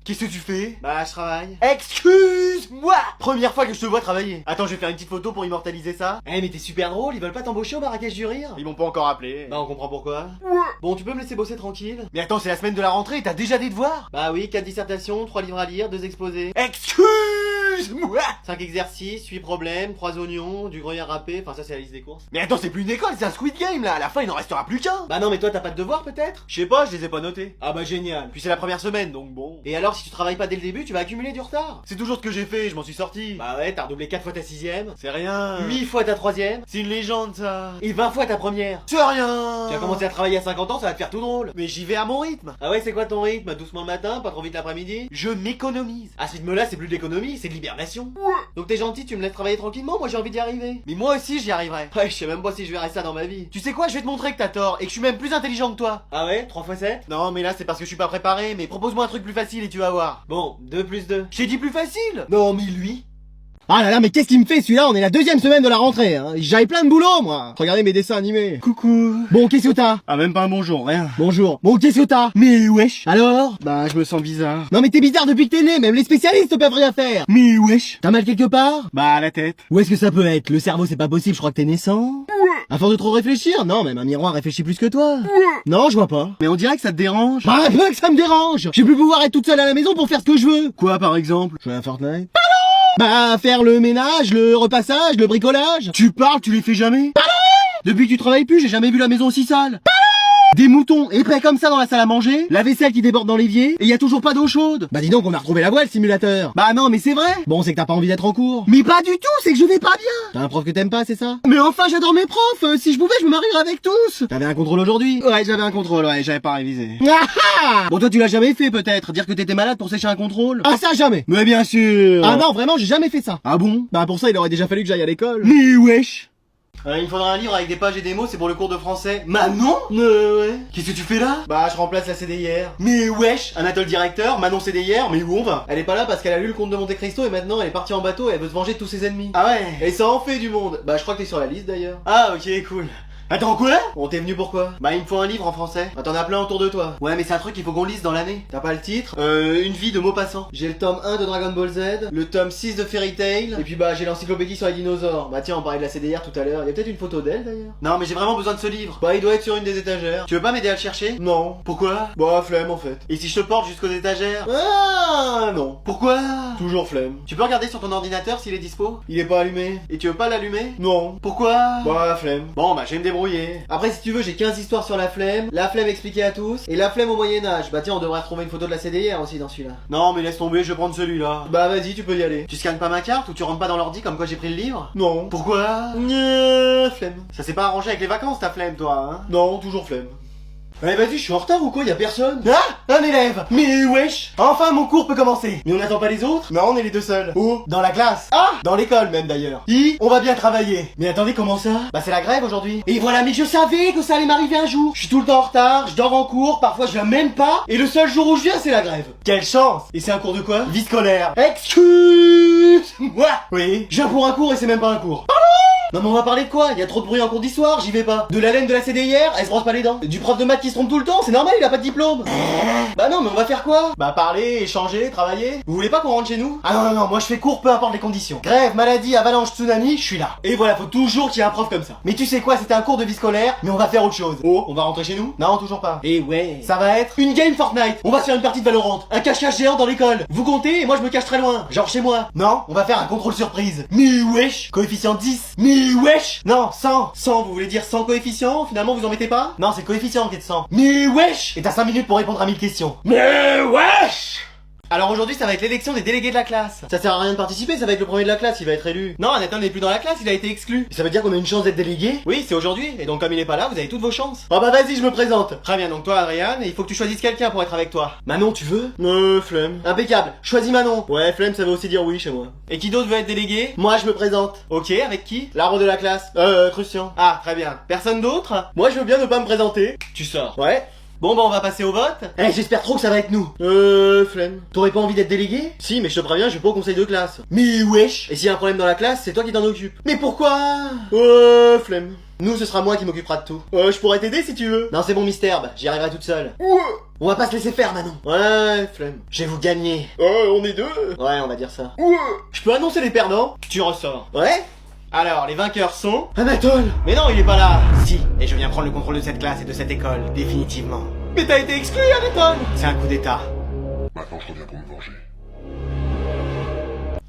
Qu'est-ce que tu fais? Bah, je travaille. Excuse-moi! Première fois que je te vois travailler. Attends, je vais faire une petite photo pour immortaliser ça. Eh, mais t'es super drôle, ils veulent pas t'embaucher au Marrakech du Rire? Ils m'ont pas encore appelé. Bah, on comprend pourquoi. Bon, tu peux me laisser bosser tranquille? Mais attends, c'est la semaine de la rentrée, t'as déjà des devoirs? Bah oui, 4 dissertations, 3 livres à lire, 2 exposés. Excuse-moi! 5 exercices, 8 problèmes, 3 oignons, du gruyère râpé, enfin ça c'est la liste des courses. Mais attends, c'est plus une école, c'est un Squid Game là, à la fin il n'en restera plus qu'un! Bah non, mais toi t'as pas de devoir peut-être? Je sais pas, je les ai pas notés. Ah bah génial. Puis c'est la première semaine, donc bon. Et alors, si tu travailles pas dès le début, tu vas accumuler du retard. C'est toujours ce que j'ai fait, je m'en suis sorti. Bah ouais, t'as redoublé 4 fois ta 6ème, C'est rien. 8 fois ta 3ème, C'est une légende ça. et 20 fois ta première. C'est rien. Tu vas commencer à travailler à 50 ans, ça va te faire tout drôle. Mais j'y vais à mon rythme. Ah ouais, c'est quoi ton rythme? Doucement le matin, pas trop vite l'après-midi? Je m'économise. À ce rythme-là, c'est plus de l'économie, c'est de l'hibernation. Donc t'es gentil, tu me laisses travailler tranquillement, moi j'ai envie d'y arriver. Mais moi aussi j'y arriverai. Ouais, je sais même pas si je verrai ça dans ma vie. Tu sais quoi, je vais te montrer que t'as tort et que je suis même plus intelligent que toi. Ah ouais, 3 fois 7? Non mais là c'est parce que je suis pas préparé, mais propose-moi un truc plus facile et tu vas voir. Bon, 2 plus 2. Je t'ai dit plus facile. Non, mais lui. Ah là là, mais qu'est-ce qu'il me fait celui-là? On est la 2e semaine de la rentrée, hein. J'avais plein de boulot, moi. Regardez mes dessins animés. Coucou. Bon, qu'est-ce que t'as? Ah même pas un bonjour, rien. Bonjour. Bon, qu'est-ce que t'as? Mais wesh. Alors? Bah je me sens bizarre. Non mais t'es bizarre depuis que t'es né, même les spécialistes peuvent rien faire. Mais wesh. T'as mal quelque part? Bah la tête. Où est-ce que ça peut être? Le cerveau c'est pas possible, je crois que t'es naissant. À force de trop réfléchir? Non, même un miroir réfléchit plus que toi. Non, je vois pas. Mais on dirait que ça te dérange. Bah un peu que ça me dérange. Je vais plus pouvoir être toute seule à la maison pour faire ce que je veux. Quoi par exemple? Jouer à Fortnite? Bah faire le ménage, le repassage, le bricolage. Tu parles, tu les fais jamais? Depuis que tu travailles plus, j'ai jamais vu la maison aussi sale. Des moutons épais comme ça dans la salle à manger, la vaisselle qui déborde dans l'évier, et y a toujours pas d'eau chaude. Bah dis donc, on a retrouvé la voie, le simulateur. Bah non mais c'est vrai. Bon, c'est que t'as pas envie d'être en cours. Mais pas du tout, c'est que je vais pas bien. T'as un prof que t'aimes pas, c'est ça? Mais enfin j'adore mes profs, si je pouvais je me marierais avec tous. T'avais un contrôle aujourd'hui? Ouais j'avais un contrôle, ouais j'avais pas révisé. Ah ah. Bon, toi tu l'as jamais fait peut-être, dire que t'étais malade pour sécher un contrôle? Ah ça jamais. Mais bien sûr. Ah non, vraiment, j'ai jamais fait ça. Ah bon? Bah pour ça, il aurait déjà fallu que j'aille à l'école. Mais wesh. Il me faudra un livre avec des pages et des mots, c'est pour le cours de français. Manon? Ouais. Qu'est-ce que tu fais là? Bah, je remplace la CDIR. Mais wesh. Anatole directeur, Manon CDIR, mais où on va? Elle est pas là parce qu'elle a lu le conte de Monte Cristo et maintenant elle est partie en bateau et elle veut se venger de tous ses ennemis. Ah ouais. Et ça en fait du monde. Bah, je crois que t'es sur la liste d'ailleurs. Ah ok cool. Attends quoi? Bon, t'es venu pourquoi? Bah, il me faut un livre en français. Bah, t'en as plein autour de toi. Ouais, mais c'est un truc qu'il faut qu'on lise dans l'année. T'as pas le titre? Une vie de Maupassant. J'ai le tome 1 de Dragon Ball Z, le tome 6 de Fairy Tail, et puis bah, j'ai l'encyclopédie sur les dinosaures. Bah, tiens, on parlait de la CDR tout à l'heure. Il y a peut-être une photo d'elle d'ailleurs. Non, mais j'ai vraiment besoin de ce livre. Bah, il doit être sur une des étagères. Tu veux pas m'aider à le chercher? Non. Pourquoi? Bah, flemme en fait. Et si je te porte jusqu'aux étagères? Ah, non. Pourquoi? Toujours flemme. Tu peux regarder sur ton ordinateur s'il est dispo? Il est pas allumé. Et tu veux pas l'allumer? Non. Pourquoi? Bah, flemme. Bon, bah, je vais me débrouiller. Après, si tu veux, j'ai 15 histoires sur la flemme expliquée à tous, et la flemme au Moyen-Âge. Bah tiens, on devrait retrouver une photo de la CDR aussi dans celui-là. Non, mais laisse tomber, je vais prendre celui-là. Bah vas-y, tu peux y aller. Tu scannes pas ma carte ou tu rentres pas dans l'ordi comme quoi j'ai pris le livre? Non. Pourquoi? Flemme. Ça s'est pas arrangé avec les vacances ta flemme, toi, hein? Non, toujours flemme. Allez vas-y, je suis en retard ou quoi? Y'a personne? Ah! Un élève! Mais wesh! Enfin mon cours peut commencer! Mais on n'attend pas les autres? Non, on est les deux seuls. Où? Dans la classe. Ah! Dans l'école même d'ailleurs. On va bien travailler. Mais attendez, comment ça? Bah c'est la grève aujourd'hui. Et voilà, mais je savais que ça allait m'arriver un jour. Je suis tout le temps en retard, je dors en cours, parfois je viens même pas. Et le seul jour où je viens, c'est la grève. Quelle chance! Et c'est un cours de quoi? Vie scolaire. Excuse-moi! Oui. Je viens pour un cours et c'est même pas un cours. Non mais on va parler de quoi? Il y a trop de bruit en cours d'histoire, j'y vais pas. De la laine de la CDIR, elle se brosse pas les dents. Du prof de maths qui se trompe tout le temps, c'est normal, il a pas de diplôme. Bah non mais on va faire quoi? Bah parler, échanger, travailler. Vous voulez pas qu'on rentre chez nous? Ah non non non, moi je fais cours peu importe les conditions. Grève, maladie, avalanche, tsunami, je suis là. Et voilà, faut toujours qu'il y ait un prof comme ça. Mais tu sais quoi, c'était un cours de vie scolaire, mais on va faire autre chose. Oh, on va rentrer chez nous? Non, toujours pas. Et ouais. Ça va être une game Fortnite. On va se faire une partie de Valorant. Un cache-cache géant dans l'école. Vous comptez et moi je me cache très loin. Genre chez moi. Non, on va faire un contrôle surprise. Mais wesh. Coefficient 10. Mais wesh. Non, 100. 100, vous voulez dire 100 coefficients? Finalement, vous en mettez pas? Non, c'est le coefficient qui est de 100. Mais wesh! Et t'as 5 minutes pour répondre à 1000 questions. Mais wesh! Alors aujourd'hui ça va être l'élection des délégués de la classe. Ça sert à rien de participer, ça va être le premier de la classe, il va être élu. Non, Nathan n'est plus dans la classe, il a été exclu. Ça veut dire qu'on a une chance d'être délégué? Oui, c'est aujourd'hui, et donc comme il est pas là, vous avez toutes vos chances. Oh bah vas-y, je me présente. Très bien, donc toi Adrien, il faut que tu choisisses quelqu'un pour être avec toi. Manon, tu veux? Flemme. Impeccable, choisis Manon. Ouais, flemme, ça veut aussi dire oui chez moi. Et qui d'autre veut être délégué? Moi je me présente. Ok, avec qui? L'arbre de la classe. Christian. Ah, très bien. Personne d'autre? Moi je veux bien ne pas me présenter. Tu sors. Ouais. Bon bah on va passer au vote. Eh, j'espère trop que ça va être nous. Flemme. T'aurais pas envie d'être délégué? Si, mais je te préviens, je vais pas au conseil de classe. Mais wesh. Et s'il y a un problème dans la classe, c'est toi qui t'en occupes. Mais pourquoi? Flemme. Nous, ce sera moi qui m'occupera de tout. Je pourrais t'aider si tu veux. Non, c'est bon, Misterbe, j'y arriverai toute seule. On va pas se laisser faire, Manon. Ouais, flemme. Je vais vous gagner. On est deux. Ouais, on va dire ça. Je peux annoncer les perdants? Tu ressors. Ouais? Alors, les vainqueurs sont... Anatole. Mais non, il est pas là. Si, et je viens prendre le contrôle de cette classe et de cette école, définitivement. Mais t'as été exclu, Anatole. C'est un coup d'état. Maintenant, je reviens pour me venger.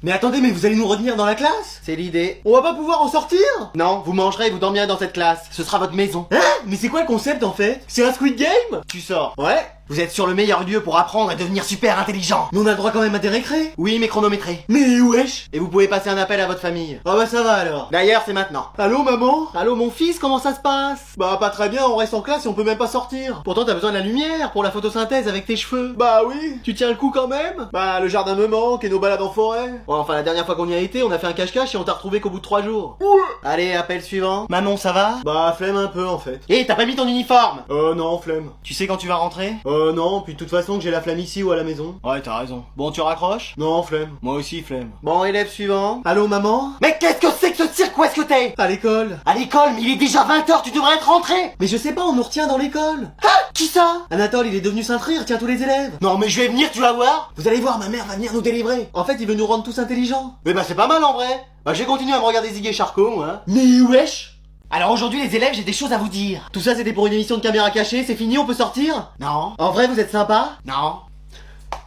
Mais attendez, mais vous allez nous retenir dans la classe? C'est l'idée. On va pas pouvoir en sortir? Non, vous mangerez et vous dormirez dans cette classe. Ce sera votre maison. Hein? Mais c'est quoi le concept en fait? C'est un Squid Game? Tu sors. Ouais. Vous êtes sur le meilleur lieu pour apprendre et devenir super intelligent. Mais on a le droit quand même à des récrés? Oui, mais chronométré. Mais wesh. Et vous pouvez passer un appel à votre famille. Ah bah ça va alors. D'ailleurs, c'est maintenant. Allô maman? Allô, mon fils, comment ça se passe? Bah pas très bien, on reste en classe et on peut même pas sortir. Pourtant, t'as besoin de la lumière pour la photosynthèse avec tes cheveux. Bah oui, tu tiens le coup quand même? Bah, le jardin me manque et nos balades en forêt. Ouais, enfin la dernière fois qu'on y a été, on a fait un cache-cache et on t'a retrouvé qu'au bout de 3 jours. Allez, appel suivant. Manon, ça va? Bah flemme un peu en fait. Hé, t'as pas mis ton uniforme? Non, flemme. Tu sais quand tu vas rentrer? Non, puis de toute façon que j'ai la flamme ici ou à la maison. Ouais, t'as raison. Bon, tu raccroches? Non, flemme. Moi aussi, flemme. Bon, élève suivant. Allô maman? Mais qu'est-ce que c'est que ce cirque? Où est-ce que t'es? À l'école. À l'école, mais il est déjà 20h, tu devrais être rentré! Mais je sais pas, on nous retient dans l'école. Qui ça? Anatole, il est devenu Saint-Rire, tiens tous les élèves. Non, mais je vais venir, tu vas voir! Vous allez voir, ma mère va venir nous délivrer. En fait, il veut nous rendre tous intelligents. Mais bah, c'est pas mal en vrai. Bah, j'ai continué à me regarder Zig et Charcot, moi. Mais wesh. Alors aujourd'hui, les élèves, j'ai des choses à vous dire. Tout ça c'était pour une émission de caméra cachée, c'est fini, on peut sortir? Non, En vrai, vous êtes sympa? non.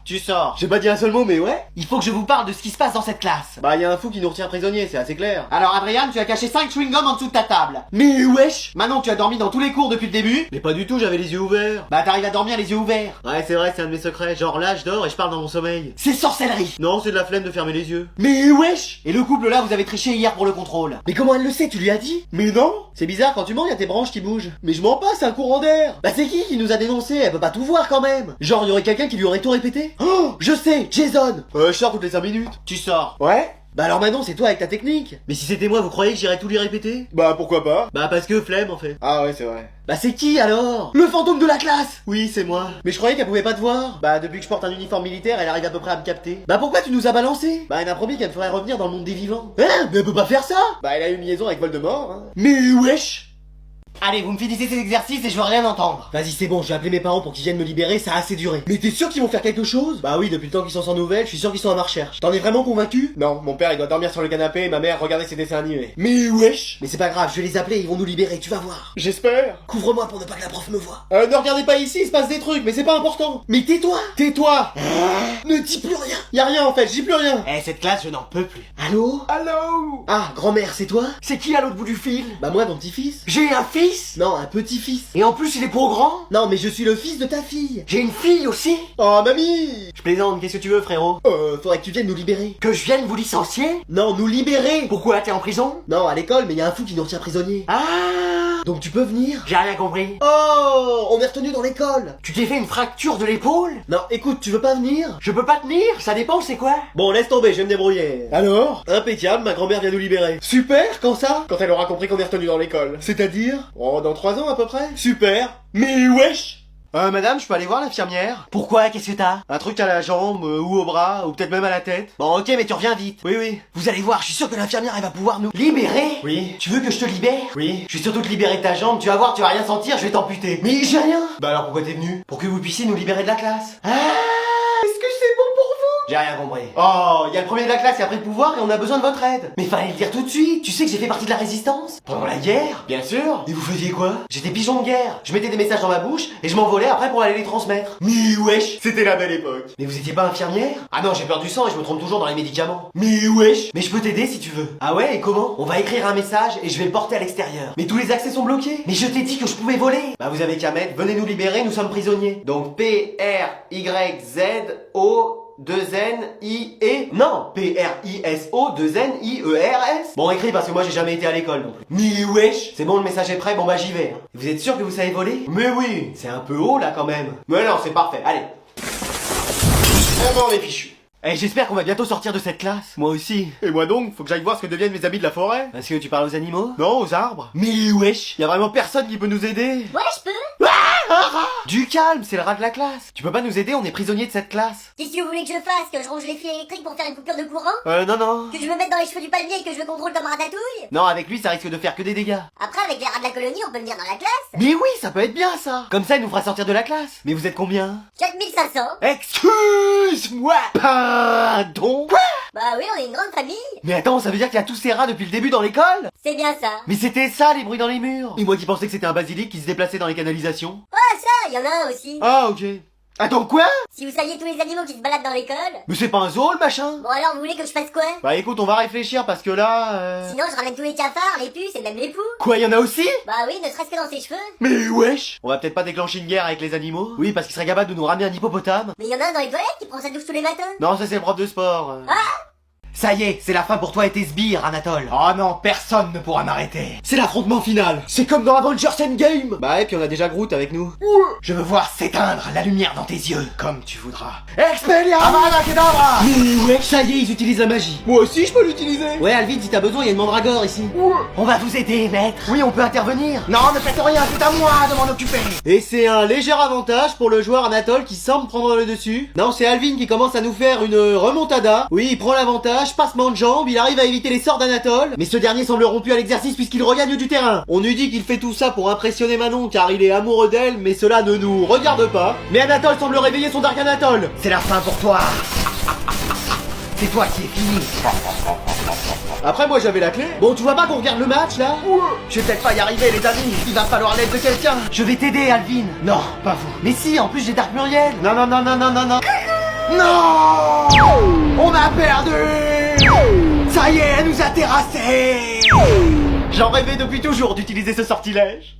Tu sors. J'ai pas dit un seul mot, mais ouais. Il faut que je vous parle de ce qui se passe dans cette classe. Bah, y a un fou qui nous retient prisonniers, c'est assez clair. Alors Adrien, tu as caché 5 chewing-gums en dessous de ta table. Mais wesh. Manon, tu as dormi dans tous les cours depuis le début. Mais pas du tout, j'avais les yeux ouverts. Bah t'arrives à dormir les yeux ouverts. Ouais, c'est vrai, c'est un de mes secrets. Genre là, je dors et je parle dans mon sommeil. C'est sorcellerie. Non, c'est de la flemme de fermer les yeux. Mais wesh. Et le couple là, vous avez triché hier pour le contrôle. Mais comment elle le sait, tu lui as dit? Mais non. C'est bizarre, quand tu mens, y a tes branches qui bougent. Mais je mens pas, c'est un courant d'air. Bah c'est qui nous a dénoncé? Elle peut pas tout voir quand même. Genre, y aurait quelqu'un qui lui aurait tout répété? Oh, je sais, Jason. Je sors toutes les 5 minutes. Tu sors. Ouais. Bah alors Manon, c'est toi avec ta technique. Mais si c'était moi, vous croyez que j'irais tout lui répéter? Bah, pourquoi pas? Bah parce que flemme en fait. Ah ouais, c'est vrai. Bah c'est qui alors? Le fantôme de la classe. Oui, c'est moi. Mais je croyais qu'elle pouvait pas te voir. Bah depuis que je porte un uniforme militaire, elle arrive à peu près à me capter. Bah pourquoi tu nous as balancé? Bah elle m'a promis qu'elle me ferait revenir dans le monde des vivants. Hein? Mais elle peut pas faire ça. Bah, elle a eu une liaison avec Voldemort, hein. Mais wesh. Allez, vous me finissez ces exercices et je veux rien entendre. Vas-y, c'est bon, je vais appeler mes parents pour qu'ils viennent me libérer, ça a assez duré. Mais t'es sûr qu'ils vont faire quelque chose? Bah oui, depuis le temps qu'ils sont sans nouvelles, je suis sûr qu'ils sont à ma recherche. T'en es vraiment convaincu? Non, mon père, il doit dormir sur le canapé et ma mère regarder ses dessins animés. Mais wesh. Mais c'est pas grave, je vais les appeler, ils vont nous libérer, tu vas voir. J'espère. Couvre-moi pour ne pas que la prof me voie. Ne regardez pas ici, il se passe des trucs, mais c'est pas important. Mais tais-toi. Tais-toi. Ne dis plus rien. Y a rien en fait, j'y plus rien. Eh, cette classe, je n'en peux plus. Allô? Allô? Ah, grand-mère, c'est toi? C'est qui à l'autre bout du fil? Bah moi, ton petit-fils. J'ai un fils. Non, un petit-fils. Et en plus, il est pas grand. Non, mais je suis le fils de ta fille. J'ai une fille aussi. Oh, mamie. Je plaisante, qu'est-ce que tu veux, frérot? Faudrait que tu viennes nous libérer. Que je vienne vous licencier? Non, nous libérer. Pourquoi, t'es en prison? Non, à l'école, mais y a un fou qui nous retient prisonniers. Ah! Donc tu peux venir? J'ai rien compris. Oh, on est retenu dans l'école. Tu t'es fait une fracture de l'épaule? Non, écoute, tu veux pas venir? Je peux pas tenir, ça dépend, c'est quoi? Bon, laisse tomber, je vais me débrouiller. Alors? Impeccable, ma grand-mère vient nous libérer. Super, quand ça? Quand elle aura compris qu'on est retenu dans l'école. C'est-à-dire? Oh, dans 3 ans à peu près. Super. Mais wesh. Madame, je peux aller voir l'infirmière? Pourquoi? Qu'est-ce que t'as? Un truc à la jambe, ou au bras, ou peut-être même à la tête. Bon, ok, mais tu reviens vite. Oui, oui. Vous allez voir, je suis sûr que l'infirmière, elle va pouvoir nous libérer. Oui. Tu veux que je te libère? Oui. Je vais surtout te libérer de ta jambe, tu vas voir, tu vas rien sentir, je vais t'amputer. Mais j'ai rien. Bah alors pourquoi t'es venu? Pour que vous puissiez nous libérer de la classe. Ah, est-ce que c'est bon pour vous? J'ai rien compris. Oh, il y a le premier de la classe qui a pris le pouvoir et on a besoin de votre aide. Mais fallait le dire tout de suite, tu sais que j'ai fait partie de la résistance? Pendant la guerre? Bien sûr. Et vous faisiez quoi? J'étais pigeon de guerre. Je mettais des messages dans ma bouche et je m'envolais après pour aller les transmettre. Mais wesh. C'était la belle époque. Mais vous étiez pas infirmière? Ah non, j'ai peur du sang et je me trompe toujours dans les médicaments. Mais wesh. Mais je peux t'aider si tu veux. Ah ouais, et comment? On va écrire un message et je vais le porter à l'extérieur. Mais tous les accès sont bloqués. Mais je t'ai dit que je pouvais voler. Bah vous avez qu'à mettre, venez nous libérer, nous sommes prisonniers. Donc P-R-Y-Z-O... 2-N-I-E. Non, P-R-I-S-O 2-N-I-E-R-S. Bon, écrit parce que moi j'ai jamais été à l'école non plus. Mais wesh. C'est bon, le message est prêt, bon bah j'y vais. Hein. Vous êtes sûr que vous savez voler? Mais oui. C'est un peu haut là quand même. Mais non, c'est parfait, allez. On va les fichus. Eh, j'espère qu'on va bientôt sortir de cette classe. Moi aussi. Et moi donc, faut que j'aille voir ce que deviennent mes amis de la forêt. Parce que tu parles aux animaux? Non, aux arbres. Mais wesh. Y a vraiment personne qui peut nous aider. Ouais, je peux. Du calme, c'est le rat de la classe. Tu peux pas nous aider, on est prisonniers de cette classe. Qu'est-ce que vous voulez que je fasse? Que je range les fils électriques pour faire une coupure de courant? Non. Que je me mette dans les cheveux du palmier et que je le contrôle comme Ratatouille? Non, avec lui, ça risque de faire que des dégâts. Après, avec les rats de la colonie, on peut venir dans la classe? Mais oui, ça peut être bien, ça. Comme ça, il nous fera sortir de la classe. Mais vous êtes combien? 4500. Excuse-moi. Pardon? Quoi? Bah oui, on est une grande famille. Mais attends, ça veut dire qu'il y a tous ces rats depuis le début dans l'école? C'est bien ça. Mais c'était ça, les bruits dans les murs. Et moi qui pensais que c'était un basilic qui se déplaçait dans les canalisations. Ah ça, il y en a un aussi. Ah, ok. Attends, quoi? Si vous saviez tous les animaux qui se baladent dans l'école. Mais c'est pas un zoo, le machin? Bon alors, vous voulez que je fasse quoi? Bah écoute, on va réfléchir parce que là, Sinon, je ramène tous les cafards, les puces et même les poux. Quoi, y en a aussi? Bah oui, ne serait-ce que dans ses cheveux. Mais wesh! On va peut-être pas déclencher une guerre avec les animaux? Oui, parce qu'il serait capable de nous ramener un hippopotame. Mais il y en a un dans les toilettes qui prend sa douche tous les matins. Non, ça c'est le prof de sport. Ça y est, c'est la fin pour toi et tes sbires, Anatole. Oh non, personne ne pourra m'arrêter. C'est l'affrontement final. C'est comme dans Avengers Endgame. Bah et puis on a déjà Groot avec nous. Je veux voir s'éteindre la lumière dans tes yeux, comme tu voudras. Expelliarmus Avada Kedavra. Mais ouais, ça y est, ils utilisent la magie. Moi aussi, je peux l'utiliser. Ouais, Alvin, si t'as besoin, il y a une mandragore ici. On va vous aider, maître. Oui, on peut intervenir. Non, ne faites rien, c'est à moi de m'en occuper. Et c'est un léger avantage pour le joueur Anatole qui semble prendre le dessus. Non, c'est Alvin qui commence à nous faire une remontada. Oui, il prend l'avantage. Passement de jambes, il arrive à éviter les sorts d'Anatole, mais ce dernier semble rompu à l'exercice puisqu'il regagne du terrain. On nous dit qu'il fait tout ça pour impressionner Manon car il est amoureux d'elle, mais cela ne nous regarde pas. Mais Anatole semble réveiller son Dark Anatole. C'est la fin pour toi. C'est toi qui es fini. Après moi j'avais la clé. Bon, tu vois pas qu'on regarde le match là? Je vais peut-être pas y arriver les amis. Il va falloir l'aide de quelqu'un. Je vais t'aider Alvin. Non, pas vous. Mais si, en plus j'ai Dark Muriel. Non. Non! On a perdu! Ça y est, elle nous a terrassés! J'en rêvais depuis toujours d'utiliser ce sortilège.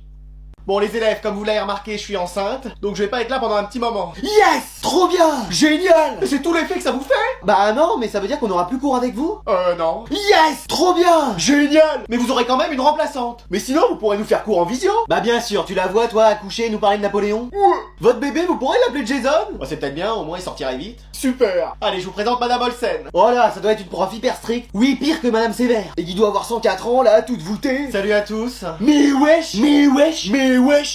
Bon les élèves, comme vous l'avez remarqué, je suis enceinte, donc je vais pas être là pendant un petit moment. Yes! Trop bien! Génial! C'est tout l'effet que ça vous fait? Bah non, mais ça veut dire qu'on aura plus cours avec vous? Non. Yes! Trop bien! Génial! Mais vous aurez quand même une remplaçante. Mais sinon, vous pourrez nous faire cours en visio. Bah bien sûr, tu la vois toi accoucher et nous parler de Napoléon? Votre bébé, vous pourrez l'appeler Jason? Bah c'est peut-être bien, au moins il sortirait vite. Super! Allez, je vous présente Madame Olsen. Oh là, ça doit être une prof hyper stricte. Oui, pire que Madame Sévère. Et qui doit avoir 104 ans là, toute voûtée. Salut à tous. Mais wesh!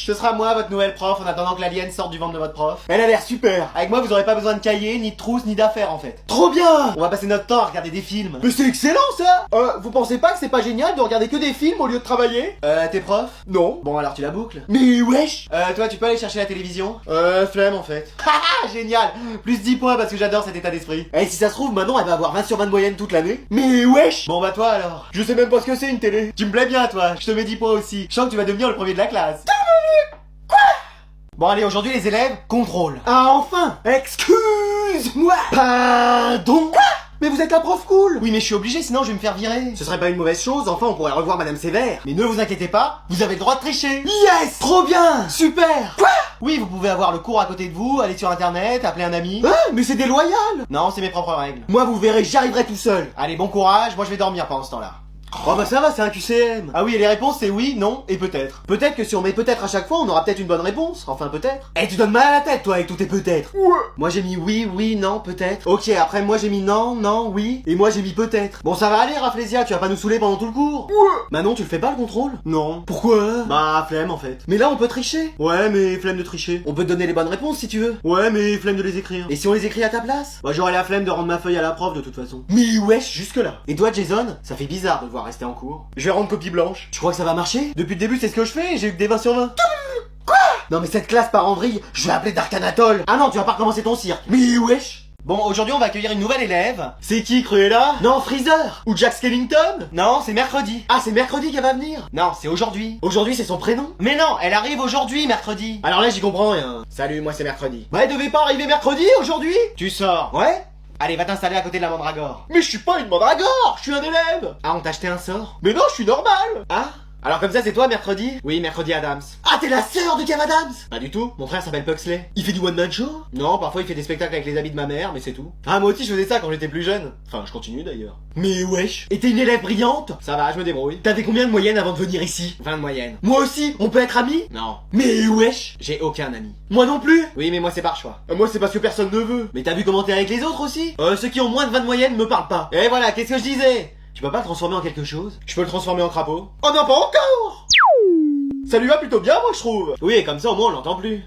Ce sera moi, votre nouvelle prof, en attendant que l'alien sorte du ventre de votre prof. Elle a l'air super. Avec moi, vous aurez pas besoin de cahier, ni de trousse, ni d'affaires en fait. Trop bien! On va passer notre temps à regarder des films. Mais c'est excellent ça! Vous pensez pas que c'est pas génial de regarder que des films au lieu de travailler? T'es prof? Non. Bon alors tu la boucles. Mais wesh! Toi tu peux aller chercher la télévision? Flemme en fait. Haha, génial! Plus 10 points parce que j'adore cet état d'esprit. Et si ça se trouve, maintenant elle va avoir 20 sur 20 de moyenne toute l'année. Mais wesh! Bon bah toi alors. Je sais même pas ce que c'est une télé. Tu me plais bien toi, je te mets 10 points aussi. Je sens que tu vas devenir le premier de la classe. Bon allez, aujourd'hui les élèves, contrôle. Ah enfin! Excuse-moi! Pardon? Quoi? Mais vous êtes la prof cool! Oui mais je suis obligé sinon je vais me faire virer. Ce serait pas une mauvaise chose, enfin on pourrait revoir Madame Sévère. Mais ne vous inquiétez pas, vous avez le droit de tricher. Yes! Trop bien! Super! Quoi? Oui, vous pouvez avoir le cours à côté de vous, aller sur internet, appeler un ami. Ah, mais c'est déloyal! Non, c'est mes propres règles. Moi vous verrez, j'arriverai tout seul. Allez, bon courage, moi je vais dormir pendant ce temps-là. Oh bah ça va, c'est un QCM. Ah oui, et les réponses c'est oui, non et peut-être. Peut-être que si on met peut-être à chaque fois, on aura peut-être une bonne réponse. Enfin peut-être. Eh, tu donnes mal à la tête toi avec tous tes peut-être. Ouais. Moi j'ai mis oui, non, peut-être. Ok, après moi j'ai mis non, oui. Et moi j'ai mis peut-être. Bon ça va aller Rafflesia, tu vas pas nous saouler pendant tout le cours. Ouais. Manon, tu le fais pas le contrôle? Non. Pourquoi? Bah flemme en fait. Mais là on peut tricher. Ouais, mais flemme de tricher. On peut te donner les bonnes réponses si tu veux. Ouais, mais flemme de les écrire. Et si on les écrit à ta place? Bah j'aurais la flemme de rendre ma feuille à la prof de toute façon. Mais wesh, jusque là. Et toi Jason, ça fait bizarre de devoir rester en cours. Je vais rendre copie blanche. Tu crois que ça va marcher? Depuis le début c'est ce que je fais et j'ai eu que des 20 sur 20. Quoi? Non mais cette classe part en vrille, je vais appeler Dark Anatole. Ah non, tu vas pas recommencer ton cirque. Mais wesh. Bon, aujourd'hui on va accueillir une nouvelle élève. C'est qui, Cruella? Non, Freezer. Ou Jack Skellington? Non, c'est mercredi. Ah, c'est mercredi qu'elle va venir? Non, c'est aujourd'hui. Aujourd'hui, c'est son prénom? Mais non, elle arrive aujourd'hui, mercredi. Alors là, j'y comprends rien. Salut, moi c'est mercredi. Bah, elle devait pas arriver mercredi, aujourd'hui? Tu sors. Ouais? Allez, va t'installer à côté de la mandragore. Mais je suis pas une mandragore, je suis un élève. Ah, on t'a acheté un sort? Mais non, je suis normal. Ah? Alors comme ça c'est toi mercredi? Oui, mercredi Adams. Ah, t'es la sœur de Kev Adams? Pas du tout, mon frère s'appelle Pugsley. Il fait du one man show? Non, parfois il fait des spectacles avec les habits de ma mère, mais c'est tout. Ah, moi aussi je faisais ça quand j'étais plus jeune. Enfin, je continue d'ailleurs. Mais wesh. Et t'es une élève brillante? Ça va, je me débrouille. T'avais combien de moyenne avant de venir ici? 20 de moyenne. Moi aussi, on peut être amis? Non. Mais wesh. J'ai aucun ami. Moi non plus? Oui, mais moi c'est par choix. Moi c'est parce que personne ne veut. Mais t'as vu comment t'es avec les autres aussi? Ceux qui ont moins de 20 de moyenne me parlent pas. Et voilà, qu'est-ce que je disais? Tu peux pas le transformer en quelque chose? Je peux le transformer en crapaud? Oh non, pas encore! Ça lui va plutôt bien, moi, je trouve. Oui, et comme ça, au moins, on l'entend plus.